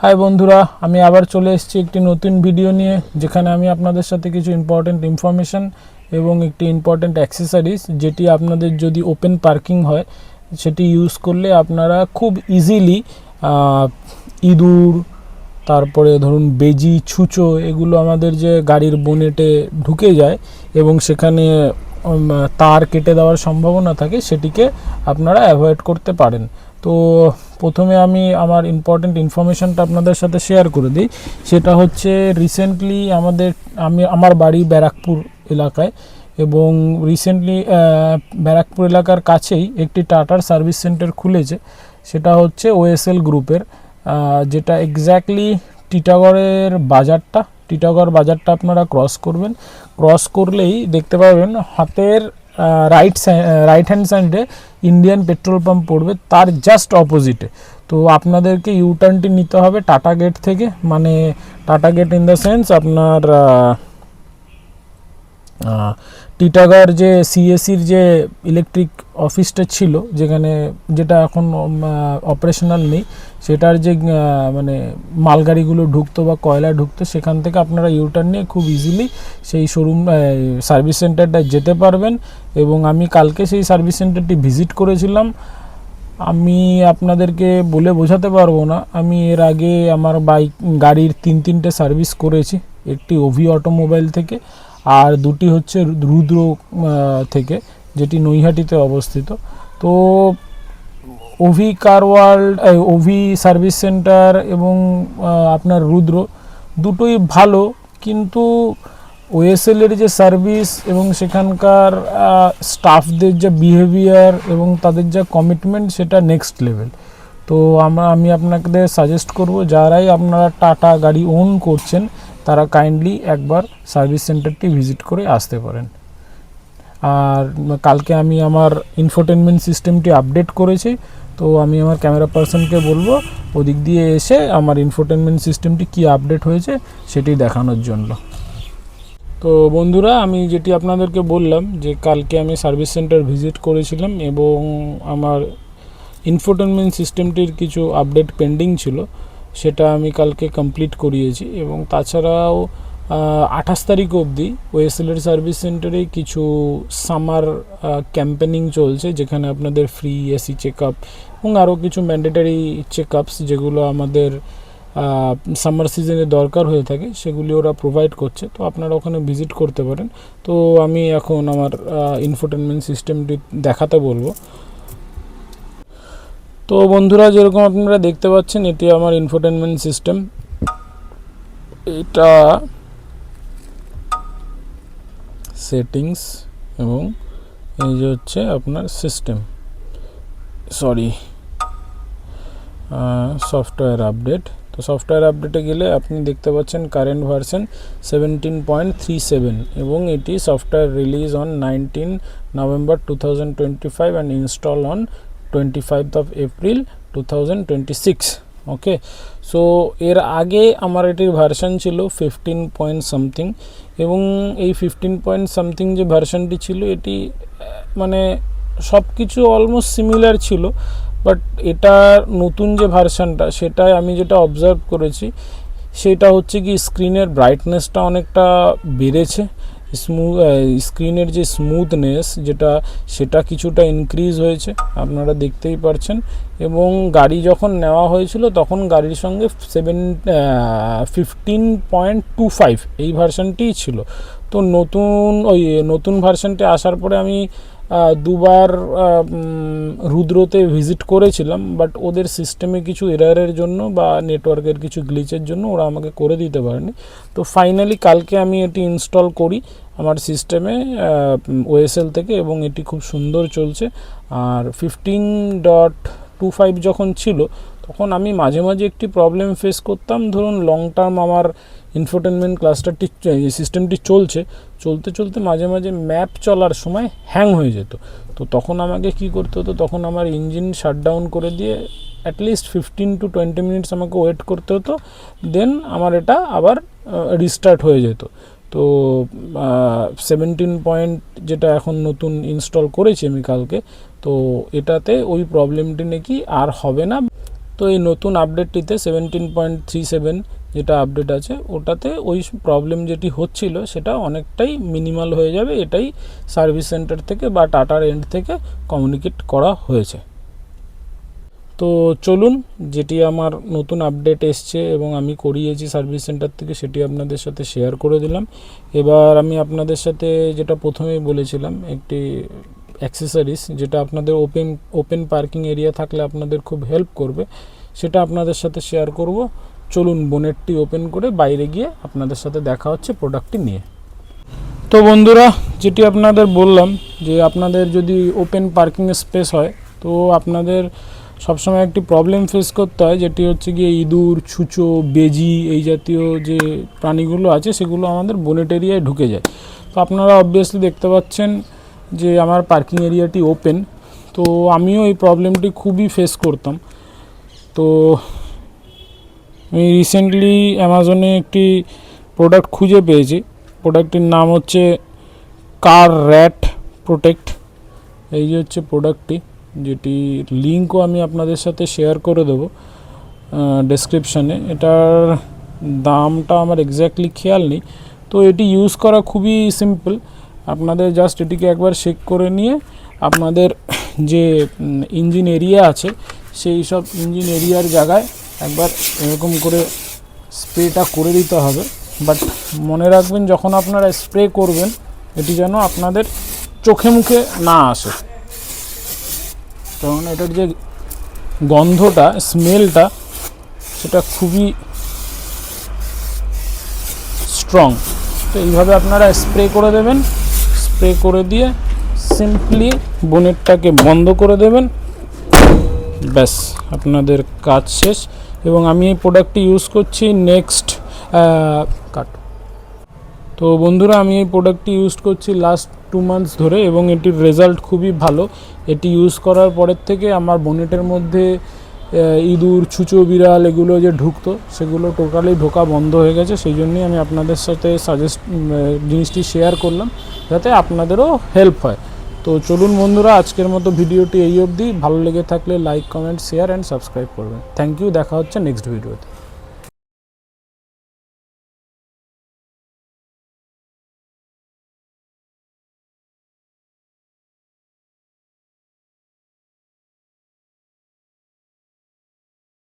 High বন্ধুরা, আমি আবার চলে এসেছি একটি নতুন ভিডিও নিয়ে, যেখানে আমি আপনাদের সাথে কিছু ইম্পর্টেন্ট ইনফরমেশান এবং একটি ইম্পর্টেন্ট অ্যাক্সেসরিজ, যেটি আপনাদের যদি ওপেন পার্কিং হয় সেটি ইউজ করলে আপনারা খুব ইজিলি ইঁদুর, তারপরে ধরুন বেজি, ছুঁচো, এগুলো আমাদের যে গাড়ির বোনেটে ঢুকে যায় এবং সেখানে তার কেটে দেওয়ার সম্ভাবনা থাকে, সেটিকে আপনারা অ্যাভয়েড করতে পারেন। তো প্রথমে আমি আমার ইম্পর্টেন্ট ইনফরমেশানটা আপনাদের সাথে শেয়ার করে দিই। সেটা হচ্ছে রিসেন্টলি আমার বাড়ি ব্যারাকপুর এলাকায়, এবং রিসেন্টলি ব্যারাকপুর এলাকার কাছেই একটি টাটার সার্ভিস সেন্টার খুলেছে। সেটা হচ্ছে ওএসএল গ্রুপের, যেটা এক্স্যাক্টলি টিটাগড়ের টিটাগড় বাজারটা আপনারা ক্রস করবেন। ক্রস করলেই দেখতে পাবেন হাতের রাইট হ্যান্ড সাইডে ইন্ডিয়ান পেট্রোল পাম্প পড়বে, তার জাস্ট অপোজিটে। তো আপনাদেরকে ইউটার্নটি নিতে হবে টাটা গেট থেকে, মানে tata get in the sense আপনার টিটাগড় যে সিএসির যে ইলেকট্রিক অফিসটা ছিল, যেটা এখন অপারেশনাল নেই, সেটার যে মানে মালগাড়িগুলো ঢুকতো বা কয়লা ঢুকতো, সেখান থেকে আপনারা ইউটার্ন নিয়ে খুব ইজিলি সেই সার্ভিস সেন্টারটায় যেতে পারবেন। এবং আমি কালকে সেই সার্ভিস সেন্টারটি ভিজিট করেছিলাম। আমি আপনাদেরকে বলে বোঝাতে পারবো না, আমি এর আগে আমার গাড়ির তিনটে সার্ভিস করেছি। একটি ওভি অটোমোবাইল থেকে, আর দুটি হচ্ছে রুদ্র থেকে, যেটি নৈহাটিতে অবস্থিত। তো ওভি সার্ভিস সেন্টার এবং আপনার রুদ্র দুটোই ভালো, কিন্তু ওএসএলের যে সার্ভিস এবং সেখানকার স্টাফদের যে বিহেভিয়ার এবং তাদের যা কমিটমেন্ট, সেটা নেক্সট লেভেল। তো আমি আপনাদের সাজেস্ট করব, যারাই আপনারা টাটা গাড়ি ওন করছেন, তারা কাইন্ডলি একবার সার্ভিস সেন্টারটি ভিজিট করে আসতে পারেন। আর কালকে আমি আমার ইনফোটেনমেন্ট সিস্টেমটি আপডেট করেছি, তো আমি আমার ক্যামেরা পার্সনকে বলবো ওদিক দিয়ে এসে আমার ইনফোটেনমেন্ট সিস্টেমটি কি আপডেট হয়েছে সেটি দেখানোর জন্য। তো বন্ধুরা, আমি যেটি আপনাদেরকে বললাম যে কালকে আমি সার্ভিস সেন্টার ভিজিট করেছিলাম এবং আমার ইনফোটেনমেন্ট সিস্টেমটির কিছু আপডেট পেন্ডিং ছিল, সেটা আমি কালকে কমপ্লিট করিয়েছি। এবং তাছাড়াও 28 তারিখ অবধি ওএসএলের সার্ভিস সেন্টারে কিছু সামার ক্যাম্পেনিং চলছে, যেখানে আপনাদের ফ্রি এসি চেক আপ এবং আরও কিছু ম্যান্ডেটারি চেক আপস, যেগুলো আমাদের সামার সিজনে দরকার হয়ে থাকে, সেগুলি ওরা প্রোভাইড করছে। তো আপনারা ওখানে ভিজিট করতে পারেন। তো আমি এখন আমার ইনফোটেনমেন্ট সিস্টেমটি দেখাতে বলবো। তো বন্ধুরা, যেরকম আপনারা দেখতে পাচ্ছেন, এটি আমার ইনফোটেনমেন্ট সিস্টেম। এটা সেটিংস এবং এই যে হচ্ছে আপনার সিস্টেম, সফটওয়্যার আপডেট। তো সফটওয়্যার আপডেটে গেলে আপনি দেখতে পাচ্ছেন কারেন্ট ভার্সন 17.37, এবং এটি software release on 19 November 2025 and install on 25th of April 2026। Okay, so এর আগে আমার এটির ভার্সন ছিল 15 পয়েন্ট সামথিং, এবং এই 15 পয়েন্ট সামথিং যে ভার্সনটি ছিল, এটি মানে সব কিছু অলমোস্ট সিমিলার ছিল। বাট এটা নতুন যে ভার্সনটা, সেটাই আমি যেটা অবজার্ভ করেছি, সেটা হচ্ছে কি স্ক্রিনের ব্রাইটনেসটা অনেকটা বেড়েছে, স্ক্রিনের যে স্মুথনেস সেটা কিছুটা ইনক্রিজ হয়েছে, আপনারা দেখতেই পারছেন। এবং গাড়ি যখন নেওয়া হয়েছিল, তখন গাড়ির সঙ্গে 15.25 এই ভার্সনটিই ছিল। তো নতুন ভার্সনটি আসার পরে আমি দুবার রুদ্রতে ভিজিট করেছিলাম, বাট ওদের সিস্টেমে কিছু এরারের জন্য বা নেটওয়ার্কের কিছু গ্লিচের জন্য ওরা আমাকে করে দিতে পারেনি। তো ফাইনালি কালকে আমি এটি ইনস্টল করি আমার সিস্টেমে ওএসএল থেকে, এবং এটি খুব সুন্দর চলছে। আর 15.25 যখন ছিল, তখন আমি মাঝে মাঝে একটি প্রবলেম ফেস করতাম। ধরুন লং টার্ম আমার ইনফোটেনমেন্ট সিস্টেমটি চলতে মাঝে মাঝে ম্যাপ চলার সময় হ্যাং হয়ে যেত। তো তখন আমাকে কি করতে হতো, তখন আমার ইঞ্জিন শাটডাউন করে দিয়ে অ্যাটলিস্ট 15 to 20 মিনিটস আমাকে ওয়েট করতে হতো, দেন আমার এটা আবার রিস্টার্ট হয়ে যেত। তো 17 পয়েন্ট যেটা এখন নতুন ইনস্টল করেছি আমি কালকে, তো এটাতে ওই প্রবলেমটি নাকি আর হবে না। তো এই নতুন আপডেটটিতে 17.37 যেটা আপডেট আছে ওটাতে ওই প্রবলেম যেটি হচ্ছিল সেটা অনেকটাই মিনিমাল হয়ে যাবে, এটাই সার্ভিস সেন্টার থেকে বা টাটার এন্ড থেকে কমিউনিকেট করা হয়েছে। তো চলুন, যেটি আমার নতুন আপডেট এসছে এবং আমি করিয়েছি সার্ভিস সেন্টার থেকে সেটি আপনাদের সাথে শেয়ার করে দিলাম। এবার আমি আপনাদের সাথে যেটা প্রথমেই বলেছিলাম, একটি অ্যাক্সেসরিজ যেটা আপনাদের ওপেন পার্কিং এরিয়া থাকলে আপনাদের খুব হেল্প করবে, সেটা আপনাদের সাথে শেয়ার করব। চলুন বোনেটটি ওপেন করে বাইরে গিয়ে আপনাদের সাথে দেখা হচ্ছে প্রোডাক্টটি নিয়ে। তো বন্ধুরা, যেটি আপনাদের বললাম যে আপনাদের যদি ওপেন পার্কিং স্পেস হয় তো আপনাদের সবসময় একটি প্রবলেম ফেস করতে হয়, যেটি হচ্ছে গিয়ে ইঁদুর, ছুঁচো, বেজি এই জাতীয় যে প্রাণীগুলো আছে সেগুলো আমাদের বোনেট এরিয়ায় ঢুকে যায়। তো আপনারা অবভিয়াসলি দেখতে পাচ্ছেন যে আমার পার্কিং এরিয়াটি ওপেন, তো আমিও এই প্রবলেমটি খুবই ফেস করতাম। তো আমি রিসেন্টলি অ্যামাজনে একটি প্রোডাক্ট খুঁজে পেয়েছি, প্রোডাক্টটির নাম হচ্ছে কার র্যাট প্রোটেক্ট। এই যে হচ্ছে প্রোডাক্টটি, যেটি লিঙ্কও আমি আপনাদের সাথে শেয়ার করে দেবো ডেসক্রিপশানে। এটার দামটা আমার এক্স্যাক্টলি খেয়াল নেই। তো এটি ইউজ করা খুবই সিম্পল, আপনাদের জাস্ট এটিকে একবার চেক করে নিয়ে আপনাদের যে ইঞ্জিন এরিয়া আছে সেই সব ইঞ্জিন এরিয়ার জায়গায় একবার এরকম করে স্প্রেটা করে দিতে হবে। বাট মনে রাখবেন যখন আপনারা স্প্রে করবেন এটি যেন আপনাদের চোখে মুখে না আসে, কারণ এটার যে গন্ধটা, স্মেলটা, সেটা খুবই স্ট্রং। তো এইভাবে আপনারা স্প্রে করে দেবেন, স্প্রে করে দিয়ে সিম্পলি বোনেটটাকে বন্ধ করে দেবেন, ব্যাস আপনাদের কাজ শেষ। এবং আমি এই প্রোডাক্টটি ইউজ করছি নেক্সট তো বন্ধুরা, আমি এই প্রোডাক্টটি ইউজ করছি লাস্ট 2 মান্থস ধরে এবং এটির রেজাল্ট খুবই ভালো। এটি ইউজ করার পরের থেকে আমার বোনেটের মধ্যে ইঁদুর, ছুঁচো, বিড়াল এগুলো যে ঢুকতো সেগুলো টোটালি ঢোকা বন্ধ হয়ে গেছে। সেই জন্যই আমি আপনাদের সাথে জিনিসটি শেয়ার করলাম, যাতে আপনাদেরও হেল্প হয়। তো চলুন বন্ধুরা, আজকের মতো ভিডিওটি এই অবধি। ভালো লেগে থাকলে like, comment, share and subscribe করবেন। থ্যাংক ইউ, দেখা হচ্ছে নেক্সট ভিডিওতে।